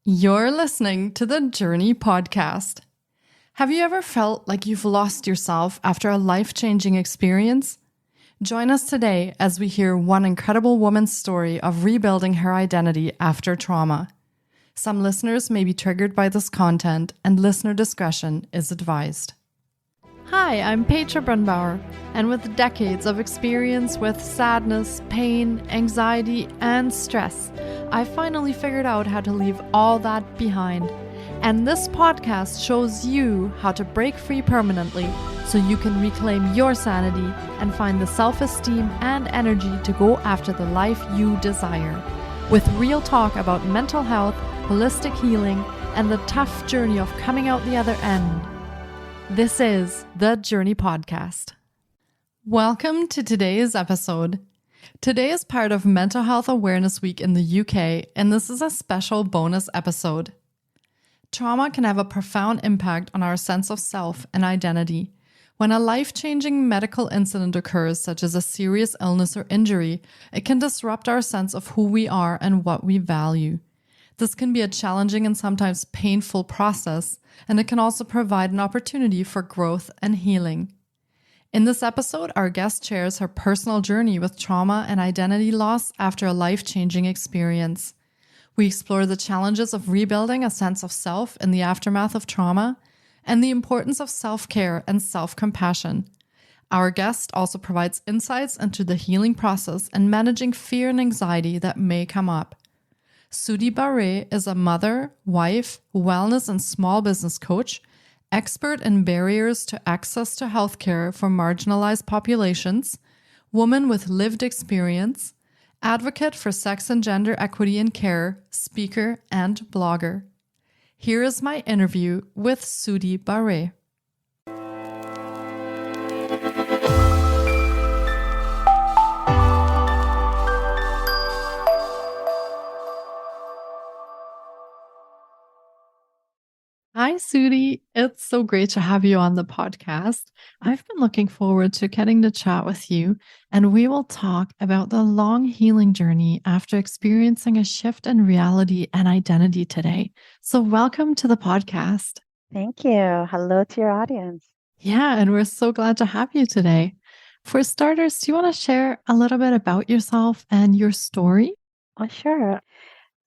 You're listening to the Journey Podcast. Have you ever felt like you've lost yourself after a life-changing experience? Join us today as we hear one incredible woman's story of rebuilding her identity after trauma. Some listeners may be triggered by this content, and listener discretion is advised. Hi, I'm Petra Brunbauer, and with decades of experience with sadness, pain, anxiety, and stress, I finally figured out how to leave all that behind. And this podcast shows you how to break free permanently so you can reclaim your sanity and find the self-esteem and energy to go after the life you desire. With real talk about mental health, holistic healing, and the tough journey of coming out the other end. This is the Journey Podcast. Welcome to today's episode. Today is part of Mental Health Awareness Week in the UK, and this is a special bonus episode. Trauma can have a profound impact on our sense of self and identity. When a life-changing medical incident occurs, such as a serious illness or injury, it can disrupt our sense of who we are and what we value. This can be a challenging and sometimes painful process, and it can also provide an opportunity for growth and healing. In this episode, our guest shares her personal journey with trauma and identity loss after a life-changing experience. We explore the challenges of rebuilding a sense of self in the aftermath of trauma and the importance of self-care and self-compassion. Our guest also provides insights into the healing process and managing fear and anxiety that may come up. Sudi Barre is a mother, wife, wellness and small business coach, expert in barriers to access to healthcare for marginalized populations, woman with lived experience, advocate for sex and gender equity in care, speaker, and blogger. Here is my interview with Sudi Barre. Hi, Sudi. It's so great to have you on the podcast. I've been looking forward to getting to chat with you, and we will talk about the long healing journey after experiencing a shift in reality and identity today. So welcome to the podcast. Thank you. Hello to your audience. Yeah, and we're so glad to have you today. For starters, do you want to share a little bit about yourself and your story? Oh, sure.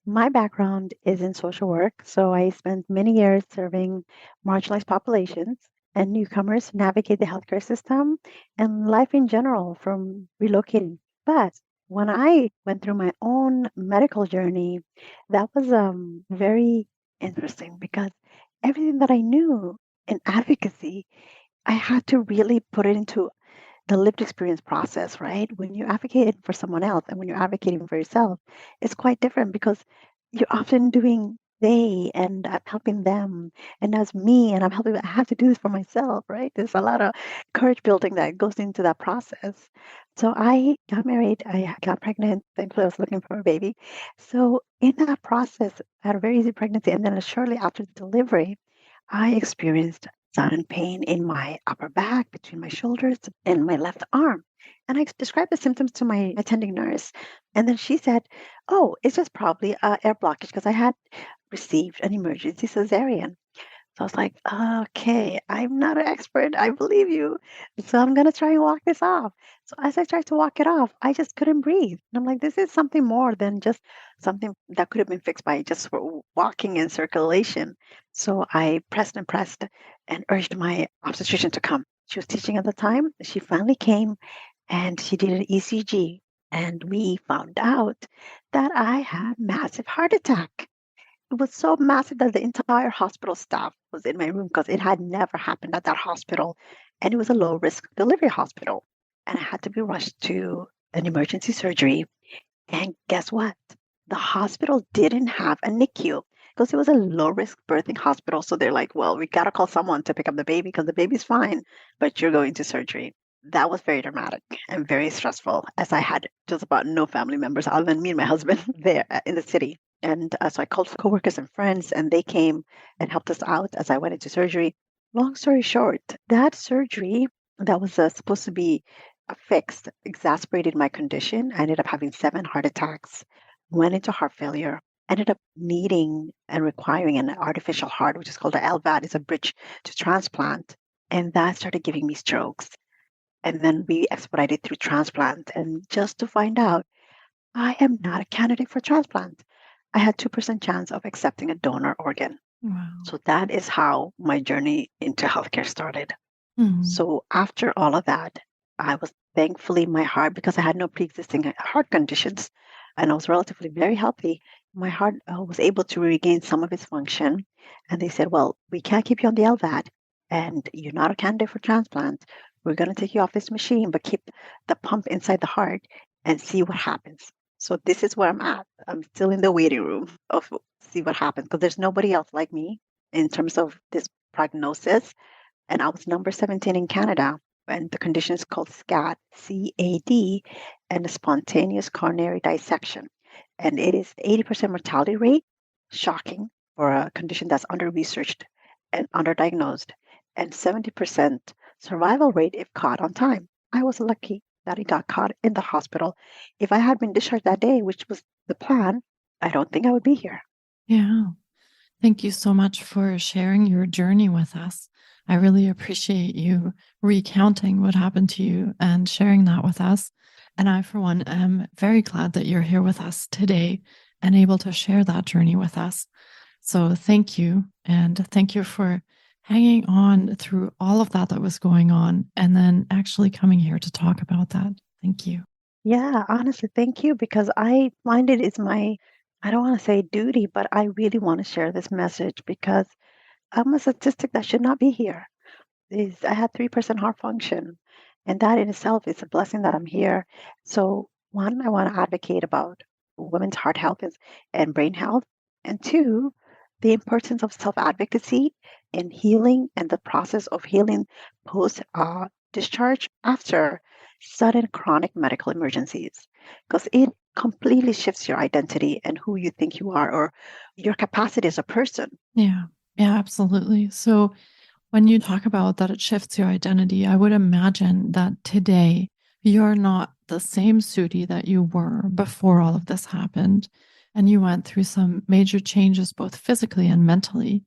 My background is in social work, so I spent many years serving marginalized populations and newcomers navigate the healthcare system and life in general from relocating. But when I went through my own medical journey, that was very interesting because everything that I knew in advocacy, I had to really put it into the lived experience process, right? When you're advocating for someone else and when you're advocating for yourself, it's quite different because you're often doing they and I'm helping them and that's me and I'm helping. I have to do this for myself, right? There's a lot of courage building that goes into that process. So I got married, I got pregnant, thankfully I was looking for a baby. So in that process, I had a very easy pregnancy and then shortly after the delivery, I experienced sudden pain in my upper back, between my shoulders, and my left arm. And I described the symptoms to my attending nurse. And then she said, "Oh, it's just probably air blockage because I had received an emergency cesarean." So I was like, okay, I'm not an expert. I believe you. So I'm going to try and walk this off. So as I tried to walk it off, I just couldn't breathe. And I'm like, this is something more than just something that could have been fixed by just walking and circulation. So I pressed and urged my obstetrician to come. She was teaching at the time. She finally came and she did an ECG. And we found out that I had massive heart attack. It was so massive that the entire hospital staff was in my room because it had never happened at that hospital. And it was a low risk delivery hospital. And I had to be rushed to an emergency surgery. And guess what? The hospital didn't have a NICU because it was a low risk birthing hospital. So they're like, well, we got to call someone to pick up the baby because the baby's fine, but you're going to surgery. That was very dramatic and very stressful as I had just about no family members other than me and my husband there in the city. And so I called coworkers and friends, and they came and helped us out as I went into surgery. Long story short, that surgery that was supposed to be fixed exacerbated my condition. I ended up having 7 heart attacks, went into heart failure, ended up needing and requiring an artificial heart, which is called the LVAD, is a bridge to transplant. And that started giving me strokes. And then we expedited through transplant. And just to find out, I am not a candidate for transplant. I had 2% chance of accepting a donor organ. Wow. So that is how my journey into healthcare started. Mhm. So after all of that, I was thankfully my heart, because I had no pre-existing heart conditions and I was relatively very healthy, my heart was able to regain some of its function. And they said, well, we can't keep you on the LVAD and you're not a candidate for transplant. We're going to take you off this machine, but keep the pump inside the heart and see what happens. So this is where I'm at. I'm still in the waiting room of see what happens because there's nobody else like me in terms of this prognosis. And I was number 17 in Canada, and the condition is called SCAD, CAD, and a spontaneous coronary dissection. And it is 80% mortality rate, shocking for a condition that's under-researched and underdiagnosed, and 70% survival rate if caught on time. I was lucky that it got caught in the hospital. If I had been discharged that day, which was the plan, I don't think I would be here. Yeah. Thank you so much for sharing your journey with us. I really appreciate you recounting what happened to you and sharing that with us. And I, for one, am very glad that you're here with us today and able to share that journey with us. So thank you. And thank you for hanging on through all of that was going on and then actually coming here to talk about that. Thank you. Yeah, honestly, thank you because I find it's my, I don't want to say duty, but I really want to share this message because I'm a statistic that should not be here. I had 3% heart function, and that in itself is a blessing that I'm here. So, one, I want to advocate about women's heart health and brain health, and two, the importance of self advocacy in healing and the process of healing post discharge after sudden chronic medical emergencies, because it completely shifts your identity and who you think you are or your capacity as a person. Yeah. Yeah, absolutely. So when you talk about that it shifts your identity, I would imagine that today you're not the same Sudi that you were before all of this happened. And you went through some major changes, both physically and mentally.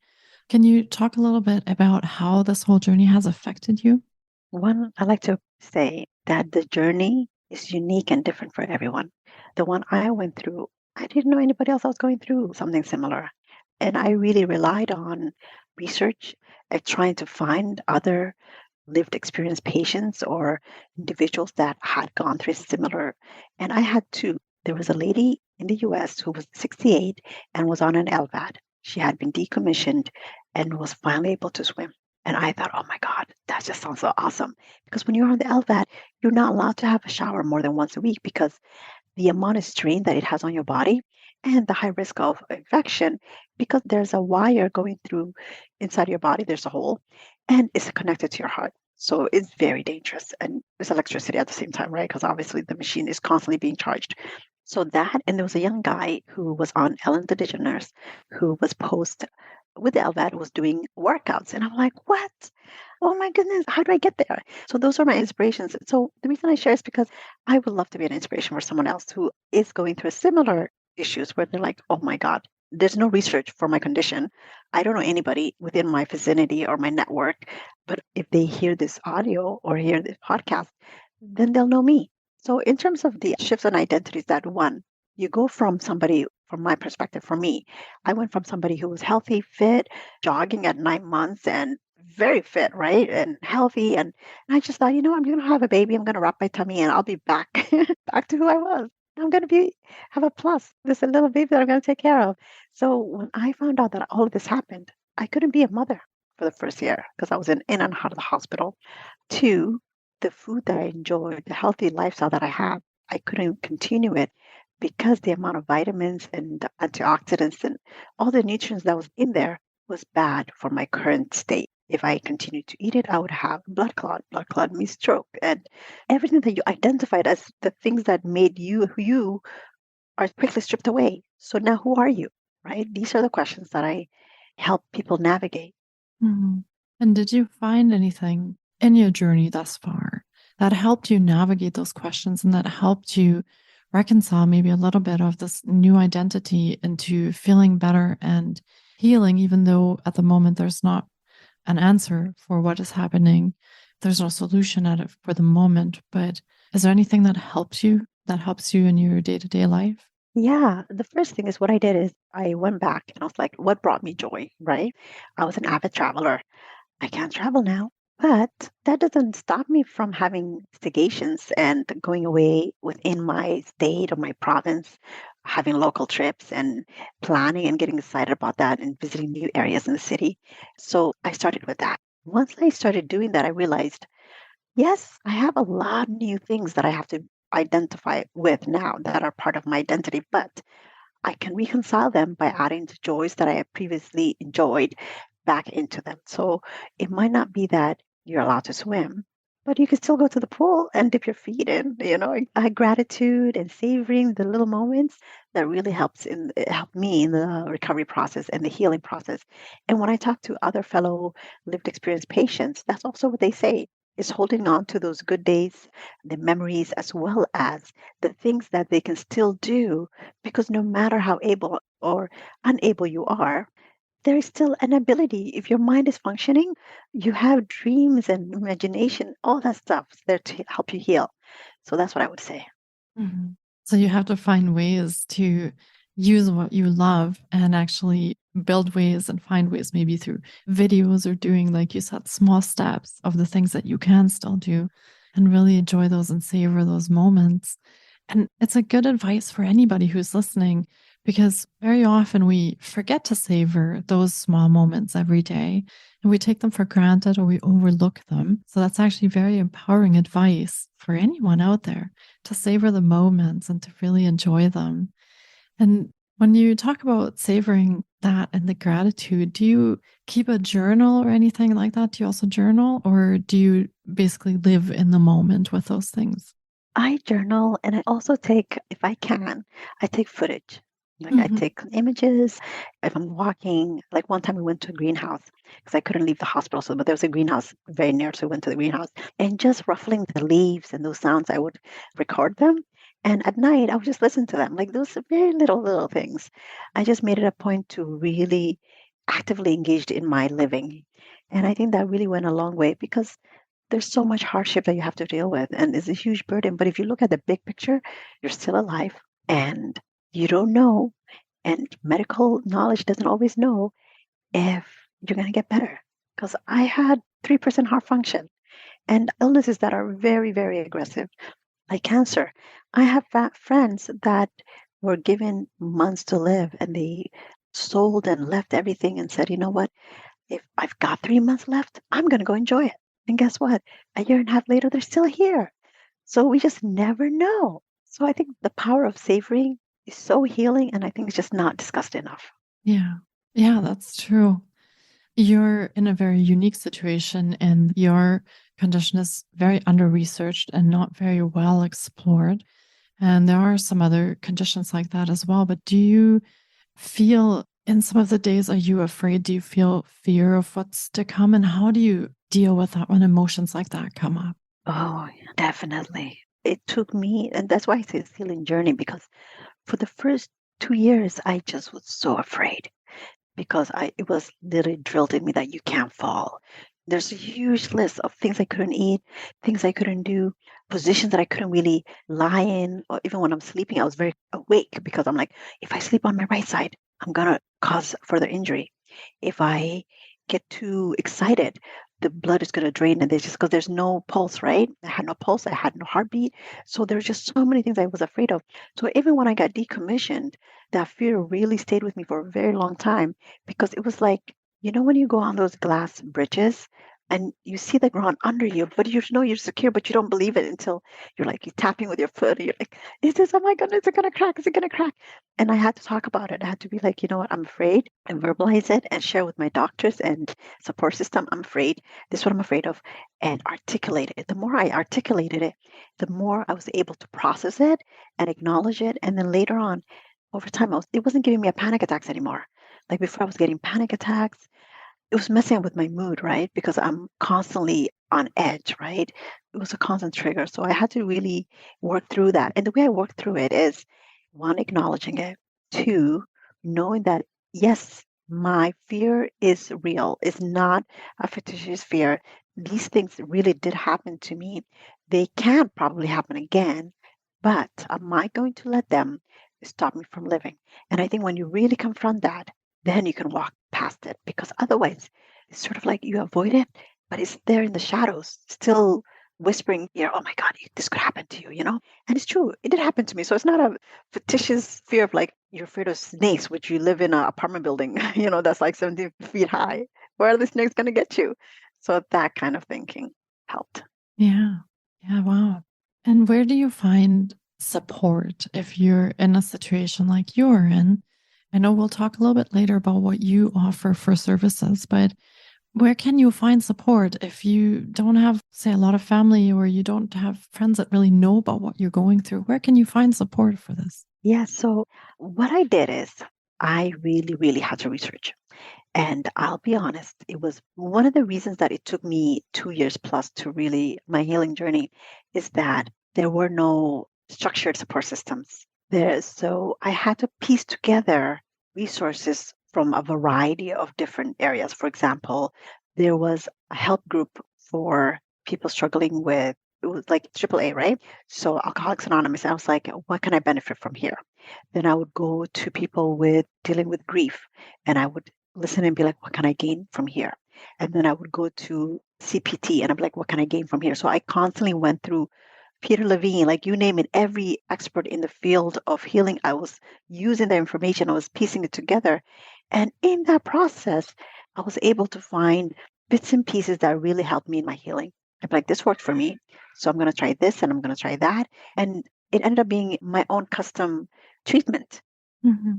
Can you talk a little bit about how this whole journey has affected you? One, I like to say that the journey is unique and different for everyone. The one I went through, I didn't know anybody else was going through something similar. And I really relied on research and trying to find other lived experience patients or individuals that had gone through similar. And I had two. There was a lady in the US who was 68 and was on an LVAD. She had been decommissioned and was finally able to swim. And I thought, oh my God, that just sounds so awesome. Because when you're on the LVAD, you're not allowed to have a shower more than once a week because the amount of strain that it has on your body and the high risk of infection because there's a wire going through inside your body, there's a hole, and it's connected to your heart. So it's very dangerous. And there's electricity at the same time, right? Because obviously the machine is constantly being charged. So that, and there was a young guy who was on Ellen the DeGeneres who was post with the LVAD was doing workouts. And I'm like, what? Oh my goodness, how do I get there? So those are my inspirations. So the reason I share is because I would love to be an inspiration for someone else who is going through similar issues where they're like, oh my God, there's no research for my condition. I don't know anybody within my vicinity or my network, but if they hear this audio or hear this podcast, then they'll know me. So in terms of the shifts in identities, that one, you go from somebody, from my perspective, for me, I went from somebody who was healthy, fit, jogging at 9 months and very fit, right? And healthy. And I just thought, I'm going to have a baby. I'm going to wrap my tummy and I'll be back, back to who I was. I'm going to have a plus. There's a little baby that I'm going to take care of. So when I found out that all of this happened, I couldn't be a mother for the first year because I was in and out of the hospital. Two, the food that I enjoyed, the healthy lifestyle that I had, I couldn't continue it because the amount of vitamins and the antioxidants and all the nutrients that was in there was bad for my current state. If I continued to eat it, I would have blood clot. Blood clot means stroke. And everything that you identified as the things that made you who you are quickly stripped away. So now who are you? Right? These are the questions that I help people navigate. Mm-hmm. And did you find anything in your journey thus far that helped you navigate those questions and that helped you reconcile maybe a little bit of this new identity into feeling better and healing, even though at the moment there's not an answer for what is happening. There's no solution at it for the moment. But is there anything that helps you in your day-to-day life? Yeah, the first thing is what I did is I went back and I was like, what brought me joy, right? I was an avid traveler. I can't travel now, but that doesn't stop me from having staycations and going away within my state or my province, having local trips and planning and getting excited about that and visiting new areas in the city. So I started with that. Once I started doing that, I realized, yes, I have a lot of new things that I have to identify with now that are part of my identity, but I can reconcile them by adding the joys that I have previously enjoyed back into them. So it might not be that you're allowed to swim, but you can still go to the pool and dip your feet in, gratitude and savoring the little moments that really helped me in the recovery process and the healing process. And when I talk to other fellow lived experience patients, that's also what they say is holding on to those good days, the memories, as well as the things that they can still do because no matter how able or unable you are, there is still an ability. If your mind is functioning, you have dreams and imagination, all that stuff is there to help you heal. So that's what I would say. Mhm. So you have to find ways to use what you love and actually build ways and find ways, maybe through videos or doing, like you said, small steps of the things that you can still do and really enjoy those and savor those moments. And it's a good advice for anybody who's listening because very often we forget to savor those small moments every day and we take them for granted or we overlook them. So that's actually very empowering advice for anyone out there to savor the moments and to really enjoy them. And when you talk about savoring that and the gratitude, do you keep a journal or anything like that? Do you also journal or do you basically live in the moment with those things? I journal and I also take, if I can, I take footage. Like I Mhm. take images. If I'm walking, like one time we went to a greenhouse because I couldn't leave the hospital. So, but there was a greenhouse very near. So we went to the greenhouse and just ruffling the leaves and those sounds, I would record them. And at night, I would just listen to them. Like those very little things. I just made it a point to really actively engage in my living. And I think that really went a long way because there's so much hardship that you have to deal with and it's a huge burden. But if you look at the big picture, you're still alive and you don't know, and medical knowledge doesn't always know if you're going to get better. Because I had 3% heart function and illnesses that are very, very aggressive, like cancer. I have friends that were given months to live and they sold and left everything and said, you know what? If I've got 3 months left, I'm going to go enjoy it. And guess what? A year and a half later, they're still here. So we just never know. So I think the power of savoring is so healing, and I think it's just not discussed enough. Yeah. Yeah, that's true. You're in a very unique situation and your condition is very under researched and not very well explored. And there are some other conditions like that as well. But do you feel in some of the days, are you afraid? Do you feel fear of what's to come? And how do you deal with that when emotions like that come up? Oh, yeah, definitely. It took me, and that's why I say it's healing journey, because for the first 2 years, I just was so afraid because it was literally drilled in me that you can't fall. There's a huge list of things I couldn't eat, things I couldn't do, positions that I couldn't really lie in, or even when I'm sleeping, I was very awake because I'm like, if I sleep on my right side, I'm gonna cause further injury. If I get too excited, the blood is going to drain and there's just because there's no pulse, right? I had no pulse, I had no heartbeat. So there's just so many things I was afraid of. So even when I got decommissioned, that fear really stayed with me for a very long time because it was like, when you go on those glass bridges and you see the ground under you, but you know you're secure, but you don't believe it until you're tapping with your foot. And you're like, is this, oh my goodness, is it going to crack? Is it going to crack? And I had to talk about it. I had to be like, you know what, I'm afraid and verbalize it and share with my doctors and support system. I'm afraid. This is what I'm afraid of and articulate it. The more I articulated it, the more I was able to process it and acknowledge it. And then later on, over time, it wasn't giving me a panic attacks anymore. Like before, I was getting panic attacks. It was messing up with my mood, right? Because I'm constantly on edge, right? It was a constant trigger. So I had to really work through that. And the way I worked through it is one, acknowledging it, two, knowing that, yes, my fear is real, it's not a fictitious fear. These things really did happen to me. They can probably happen again, but am I going to let them stop me from living? And I think when you really confront that, then you can walk past it because otherwise it's sort of like you avoid it, but it's there in the shadows, still whispering, oh my God, this could happen to you, And it's true, it did happen to me. So it's not a fictitious fear of like you're afraid of snakes, which you live in an apartment building, that's like 70 feet high. Where are the snakes going to get you? So that kind of thinking helped. Yeah. Yeah. Wow. And where do you find support if you're in a situation like you're in? I know we'll talk a little bit later about what you offer for services, but where can you find support if you don't have, say, a lot of family or you don't have friends that really know about what you're going through? Where can you find support for this? Yeah. So what I did is I really, really had to research. And I'll be honest, it was one of the reasons that it took me 2 years plus to really my healing journey is that there were no structured support systems there. So I had to piece together resources from a variety of different areas. For example, there was a help group for people struggling with, it was like AAA, right? So Alcoholics Anonymous. I was like, what can I benefit from here? Then I would go to people with dealing with grief and I would listen and be like, what can I gain from here? And then I would go to CPT and I'm like, what can I gain from here? So I constantly went through Peter Levine, like you name it, every expert in the field of healing. I was using the information, I was piecing it together. And in that process, I was able to find bits and pieces that really helped me in my healing. I'm like, this worked for me. So I'm going to try this and I'm going to try that. And it ended up being my own custom treatment. Mm-hmm.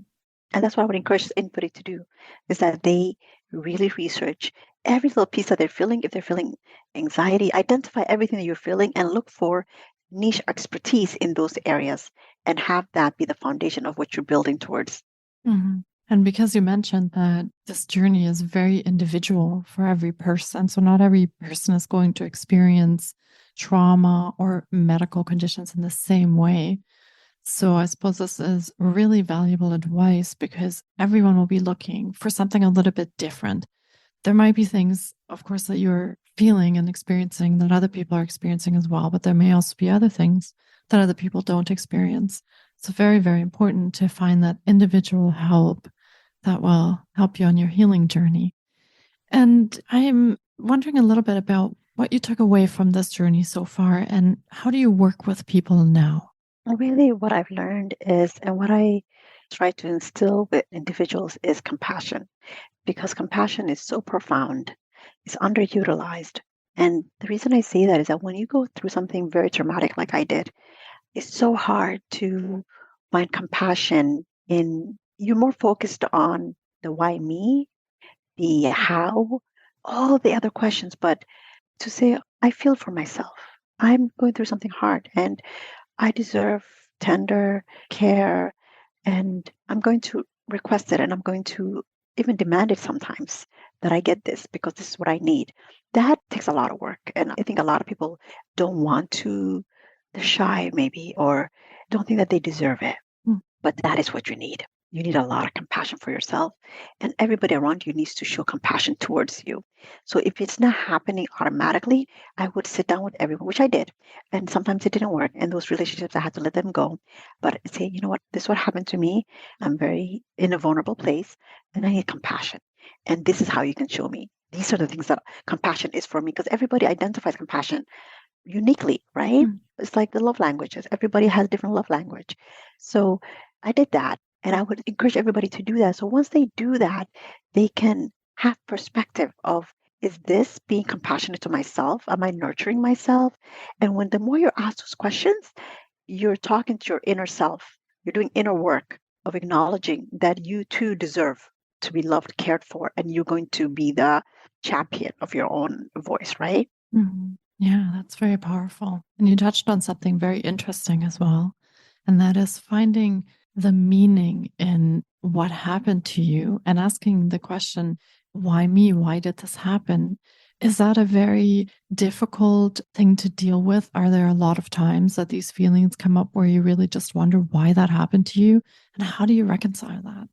And that's what I would encourage anybody to do, is that they really research every little piece that they're feeling. If they're feeling anxiety, identify everything that you're feeling and look for niche expertise in those areas and have that be the foundation of what you're building towards. Mm-hmm. And because you mentioned that this journey is very individual for every person, so not every person is going to experience trauma or medical conditions in the same way. So I suppose this is really valuable advice because everyone will be looking for something a little bit different. There might be things, of course, that you're feeling and experiencing that other people are experiencing as well, but there may also be other things that other people don't experience. It's very, very important to find that individual help that will help you on your healing journey. And I'm wondering a little bit about what you took away from this journey so far and how do you work with people now? Really, what I've learned is, and what I try to instill with individuals is compassion, because compassion is so profound, it's underutilized. And the reason I say that is that when you go through something very traumatic like I did, it's so hard to find compassion in, you're more focused on the why me, the how, all the other questions, but to say, I feel for myself. I'm going through something hard and I deserve tender care and I'm going to request it and I'm going to even demand it sometimes that I get this because this is what I need. That takes a lot of work. And I think a lot of people don't want to, they're shy maybe, or don't think that they deserve it. Mm. But that is what you need. You need a lot of compassion for yourself, and everybody around you needs to show compassion towards you. So if it's not happening automatically, I would sit down with everyone, which I did. And sometimes it didn't work. And those relationships, I had to let them go. But say, you know what, this is what happened to me. I'm very in a vulnerable place and I need compassion. And this is how you can show me. These are the things that compassion is for me, because everybody identifies compassion uniquely, right? Mm. It's like the love languages. Everybody has a different love language. So I did that. And I would encourage everybody to do that. So once they do that, they can have perspective of, is this being compassionate to myself? Am I nurturing myself? And when the more you're asked those questions, you're talking to your inner self. You're doing inner work of acknowledging that you too deserve to be loved, cared for, and you're going to be the champion of your own voice, right? Mm-hmm. Yeah, that's very powerful. And you touched on something very interesting as well. And that is finding the meaning in what happened to you and asking the question, why me? Why did this happen? Is that a very difficult thing to deal with? Are there a lot of times that these feelings come up where you really just wonder why that happened to you? And how do you reconcile that?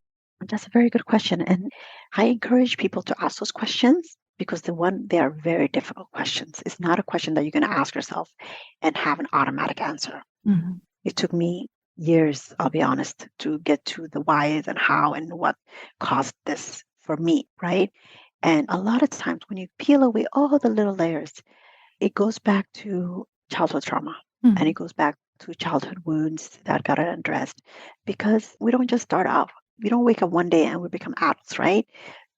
That's a very good question. And I encourage people to ask those questions because they are very difficult questions. It's not a question that you're going to ask yourself and have an automatic answer. Mm-hmm. It took me years, I'll be honest, to get to the whys and how and what caused this for me, right? And a lot of times when you peel away all the little layers, it goes back to childhood trauma and it goes back to childhood wounds that got unaddressed because we don't just start off. We don't wake up one day and we become adults, right?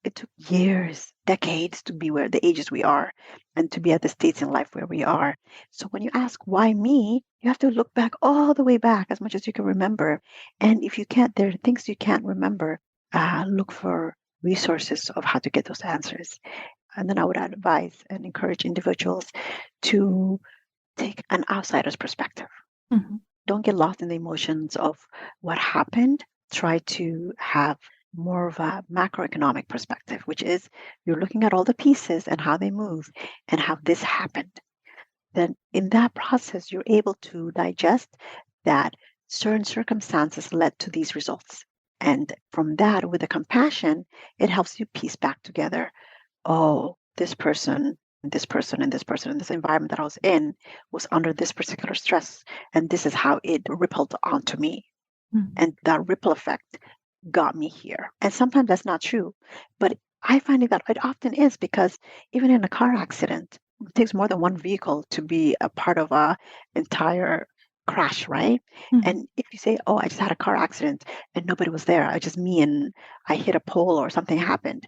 It took years, decades to be where the ages we are and to be at the states in life where we are. So when you ask why me, you have to look back all the way back as much as you can remember. And if you can't, there are things you can't remember. Look for resources of how to get those answers. And then I would advise and encourage individuals to take an outsider's perspective. Mm-hmm. Don't get lost in the emotions of what happened. Try to have more of a macroeconomic perspective, which is you're looking at all the pieces and how they move and how this happened. Then in that process, you're able to digest that certain circumstances led to these results. And from that, with the compassion, it helps you piece back together, oh, this person, and this person, and this person, and this environment that I was in was under this particular stress. And this is how it rippled onto me. Mm-hmm. And that ripple effect got me here. And sometimes that's not true. But I find that it often is because even in a car accident, it takes more than one vehicle to be a part of a entire crash, right? Mm-hmm. And if you say, oh, I just had a car accident and nobody was there, I just me and I hit a pole or something happened,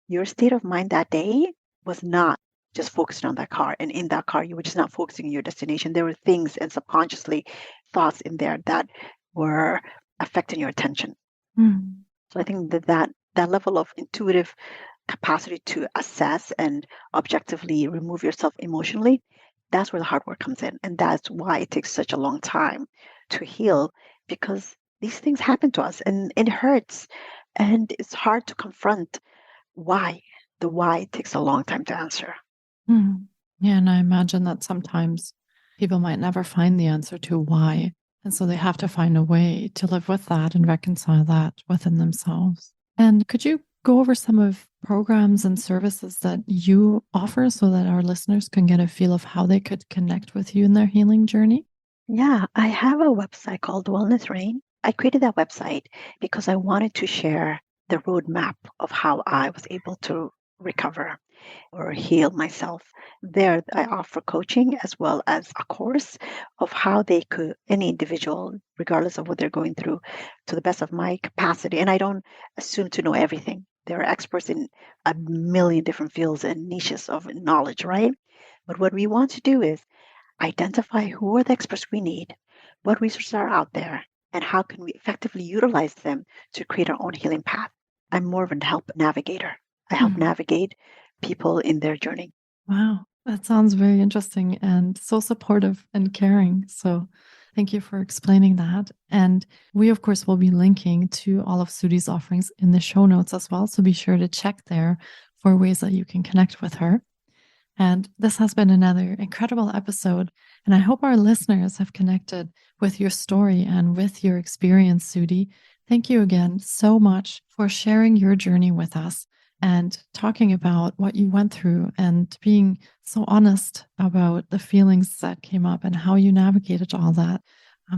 your state of mind that day was not just focusing on that car. And in that car, you were just not focusing on your destination. There were things and subconsciously thoughts in there that were affecting your attention. Mm-hmm. So I think that level of intuitive capacity to assess and objectively remove yourself emotionally, that's where the hard work comes in. And that's why it takes such a long time to heal because these things happen to us and it hurts. And it's hard to confront why. The why takes a long time to answer. Mm-hmm. Yeah, and I imagine that sometimes people might never find the answer to why. And so they have to find a way to live with that and reconcile that within themselves. And could you go over some of programs and services that you offer so that our listeners can get a feel of how they could connect with you in their healing journey? Yeah, I have a website called Wellness Rain. I created that website because I wanted to share the roadmap of how I was able to recover or heal myself. There, I offer coaching as well as a course of how any individual, regardless of what they're going through, to the best of my capacity. And I don't assume to know everything. There are experts in a million different fields and niches of knowledge, right? But what we want to do is identify who are the experts we need, what resources are out there, and how can we effectively utilize them to create our own healing path. I'm more of a help navigator. I help navigate people in their journey. Wow, that sounds very interesting and so supportive and caring. So thank you for explaining that. And we, of course, will be linking to all of Sudi's offerings in the show notes as well. So be sure to check there for ways that you can connect with her. And this has been another incredible episode. And I hope our listeners have connected with your story and with your experience, Sudi. Thank you again so much for sharing your journey with us and talking about what you went through and being so honest about the feelings that came up and how you navigated all that.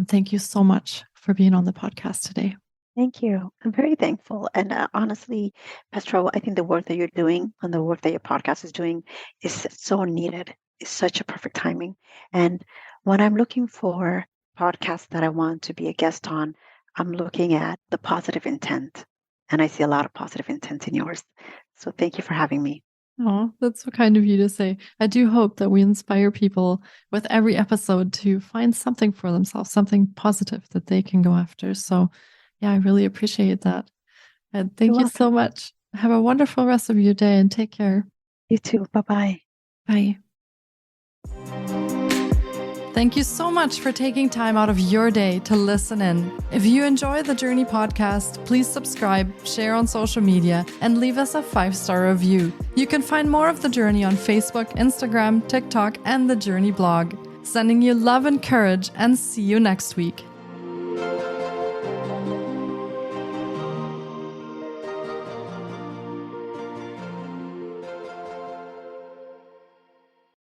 Thank you so much for being on the podcast today. Thank you. I'm very thankful. And honestly, Petro, I think the work that you're doing and the work that your podcast is doing is so needed. It's such a perfect timing. And when I'm looking for podcasts that I want to be a guest on, I'm looking at the positive intent. And I see a lot of positive intent in yours. So thank you for having me. Oh, that's so kind of you to say. I do hope that we inspire people with every episode to find something for themselves, something positive that they can go after. So yeah, I really appreciate that. And thank you so much. Have a wonderful rest of your day and take care. You too. Bye-bye. Bye. Thank you so much for taking time out of your day to listen in. If you enjoy the Journey podcast, please subscribe, share on social media, and leave us a 5-star review. You can find more of The Journey on Facebook, Instagram, TikTok, and the Journey blog. Sending you love and courage, and see you next week.